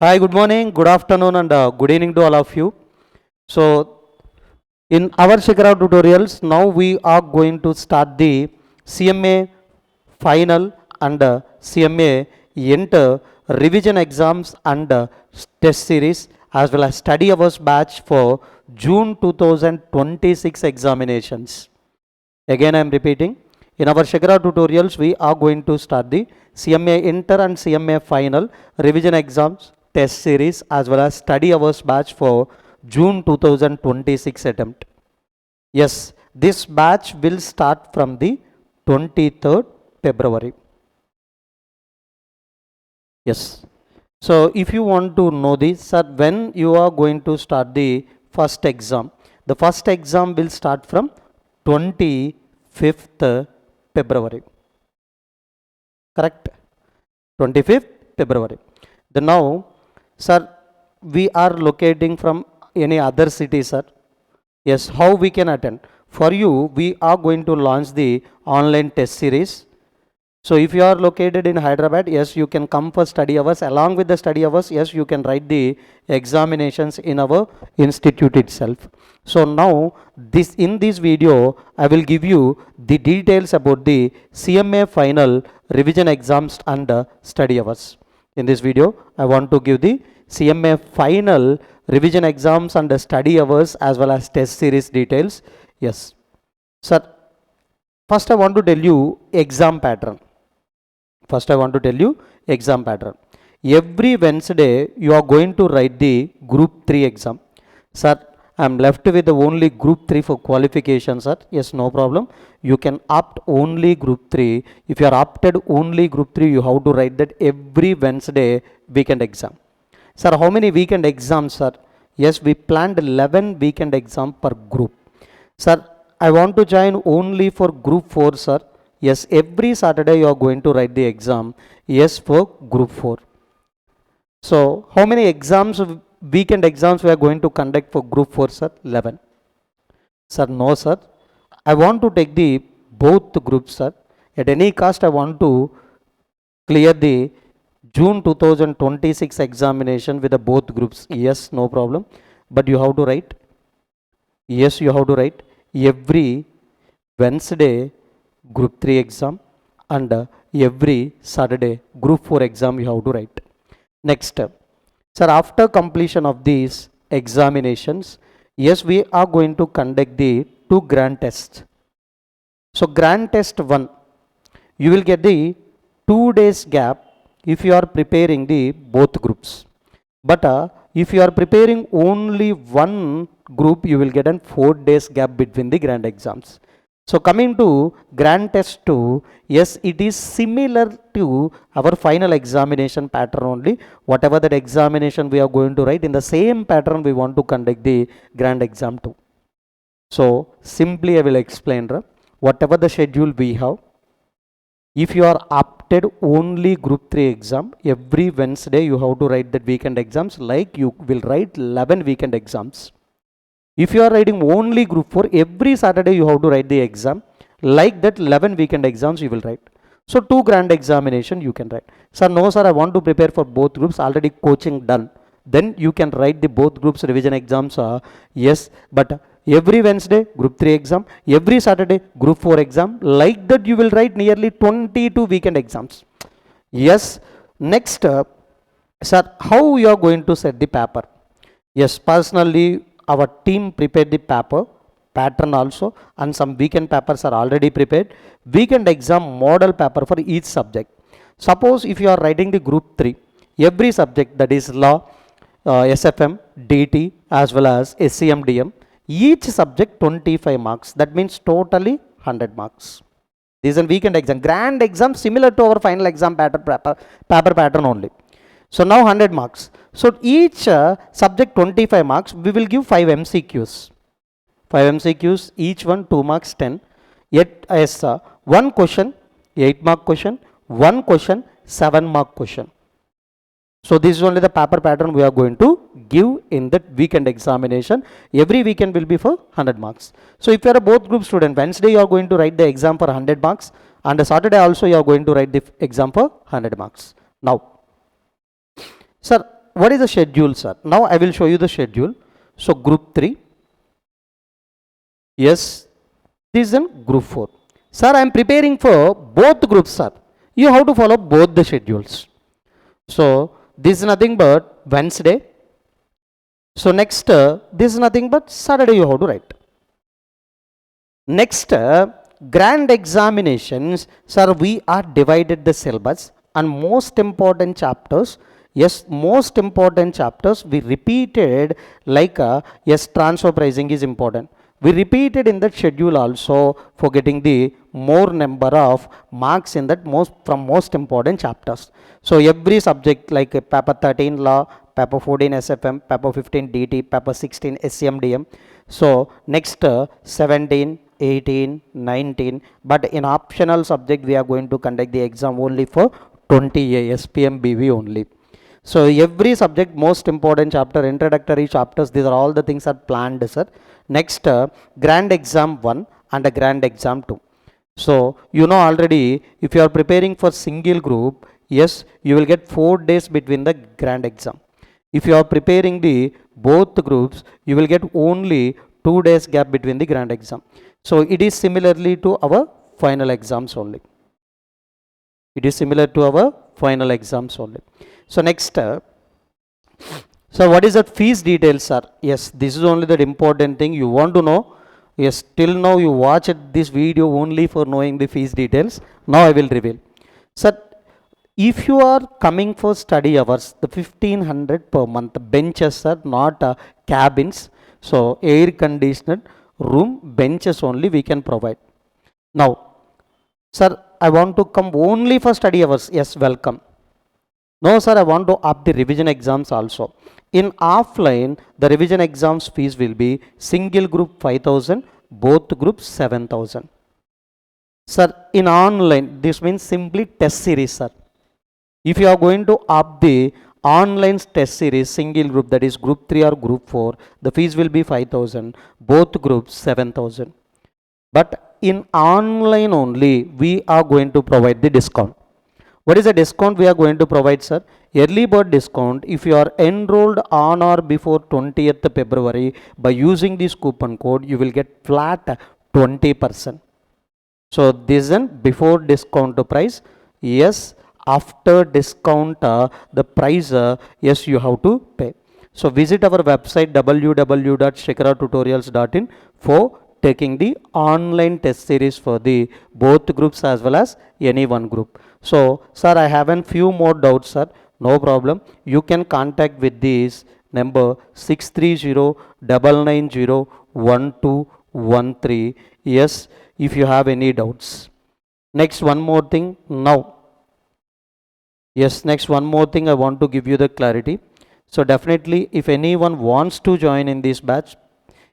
Hi, good morning, good afternoon, and good evening to all of you. So, in our shikharatutorials, now we are going to start the CMA final and CMA enter revision exams and test series as well as study hours batch for June 2026 examinations. Again, I am repeating. In our shikharatutorials, we are going to start the CMA Inter and CMA Final revision exams, test series as well as study hours batch for June 2026 attempt. Yes, this batch will start from the 23rd February. Yes. So, if you want to know this, sir, when you are going to start the first exam, the first exam will start from 25th February. Correct? 25th February. Then now, sir, we are locating from any other city, sir. Yes, how we can attend? For you, we are going to launch the online test series. So if you are located in Hyderabad, yes, you can come for study hours. Along with the study hours, yes, you can write the examinations in our institute itself. So now, in this video, I will give you the details about the CMA final revision exams and study hours. In this video, I want to give the CMA final revision exams and study hours as well as test series details. Yes, sir. First, I want to tell you exam pattern. Every Wednesday, you are going to write the Group 3 exam. Sir, I am left with the only Group 3 for qualification, sir. Yes, no problem. You can opt only Group 3. If you are opted only Group 3, you have to write that every Wednesday weekend exam. Sir, how many weekend exams, sir? Yes, we planned 11 weekend exam per group. Sir, I want to join only for Group 4, sir. Yes, every Saturday you are going to write the exam. Yes, for Group 4. So, how many exams, weekend exams we are going to conduct for Group 4, sir? 11. Sir, no, sir. I want to take the both groups, sir. At any cost, I want to clear the June 2026 examination with the both groups. Yes, no problem. But you have to write. Yes, you have to write every Wednesday Group 3 exam and every Saturday Group 4 exam you have to write. Next, sir, after completion of these examinations, yes, we are going to conduct the 2 grand tests. So, grand test 1, you will get the 2 days gap if you are preparing the both groups. But if you are preparing only one group, you will get a 4 days gap between the grand exams. So coming to grand test 2, yes, it is similar to our final examination pattern only. Whatever that examination we are going to write, in the same pattern we want to conduct the grand exam 2. So simply I will explain, whatever the schedule we have. If you are opted only Group 3 exam, every Wednesday you have to write that weekend exams, like you will write 11 weekend exams. If you are writing only Group 4, every Saturday you have to write the exam, like that 11 weekend exams you will write. So 2 grand examination you can write. Sir, no sir, I want to prepare for both groups, already coaching done. Then you can write the both groups revision exams. Yes, but every Wednesday Group 3 exam, every Saturday Group 4 exam, like that you will write nearly 22 weekend exams. Yes, next, sir, how you are going to set the paper? Yes, personally our team prepared the pattern also, and some weekend papers are already prepared. Weekend exam model paper for each subject. Suppose if you are writing the Group 3, every subject, that is law, SFM, DT as well as SCM, each subject 25 marks. That means totally 100 marks. This is a weekend exam. Grand exam similar to our final exam paper pattern only. So now 100 marks. So each subject 25 marks, we will give 5 MCQs. 5 MCQs, each one 2 marks 10. Yet as one question, 8 mark question, one question, 7 mark question. So this is only the paper pattern we are going to give in that weekend examination. Every weekend will be for 100 marks. So if you are a both group student, Wednesday you are going to write the exam for 100 marks, and Saturday also you are going to write the exam for 100 marks. Now, sir, what is the schedule, sir? Now I will show you the schedule. So group 3, yes, this is in group 4. Sir, I am preparing for both groups, sir. You have to follow both the schedules. So this is nothing but Wednesday. So next, this is nothing but Saturday you have to write. Next, grand examinations, sir, we are divided the syllabus and most important chapters. Yes, most important chapters we repeated, like yes, transfer pricing is important. We repeated in that schedule also for getting the more number of marks in that most important chapters. So every subject like paper 13 law, paper 14 SFM, paper 15 DT, paper 16 SCMDM. So next 17, 18, 19, but in optional subject we are going to conduct the exam only for 20 SPMBV only. So every subject most important chapter, introductory chapters, these are all the things are planned, sir. Next, grand exam 1 and a grand exam 2. So you know already, if you are preparing for single group, yes, you will get 4 days between the grand exam. If you are preparing the both groups, you will get only 2 days gap between the grand exam. So it is similarly to our final exams only. It is similar to our final exams only. So next, so what is that fees details, sir? Yes, this is only the important thing you want to know. Yes, till now you watched this video only for knowing the fees details. Now I will reveal. Sir, if you are coming for study hours, the 1500 per month, benches are not cabins. So air conditioned room, benches only we can provide. Now, sir, I want to come only for study hours. Yes, welcome. No, sir, I want to up the revision exams also. In offline, the revision exams fees will be single group 5,000, both groups 7,000. Sir, in online, this means simply test series, sir. If you are going to up the online test series, single group, that is group 3 or group 4, the fees will be 5,000, both groups 7,000. But in online only, we are going to provide the discount. What is the discount we are going to provide, sir? Early bird discount. If you are enrolled on or before 20th February by using this coupon code, you will get flat 20%. So this is before discount price. Yes, after discount the price, yes, you have to pay. So visit our website www.shikharatutorials.in for taking the online test series for the both groups as well as any one group. So, sir, I have a few more doubts, sir. No problem. You can contact with this number 630-990-1213. Yes, if you have any doubts. Next, one more thing now. Yes, next one more thing I want to give you the clarity. So definitely if anyone wants to join in this batch,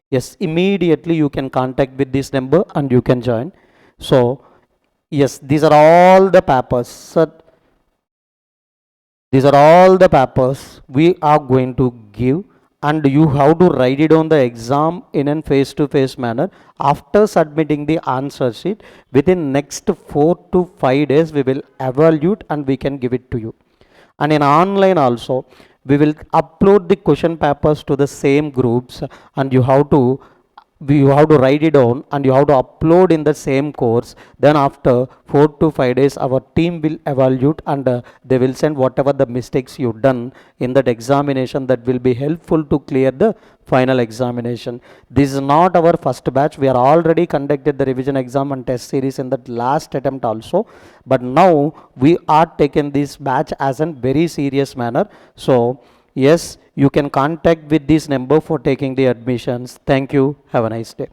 yes, immediately you can contact with this number and you can join. So yes, these are all the papers, sir. These are all the papers we are going to give, and you have to write it on the exam in a face-to-face manner. After submitting the answer sheet, within next 4 to 5 days, we will evaluate and we can give it to you. And in online also, we will upload the question papers to the same groups, and you have to write it down and you have to upload in the same course. Then after 4 to 5 days our team will evaluate and they will send whatever the mistakes you've done in that examination, that will be helpful to clear the final examination. This is not our first batch. We are already conducted the revision exam and test series in that last attempt also, but now we are taking this batch as a very serious manner. So yes, you can contact with this number for taking the admissions. Thank you. Have a nice day.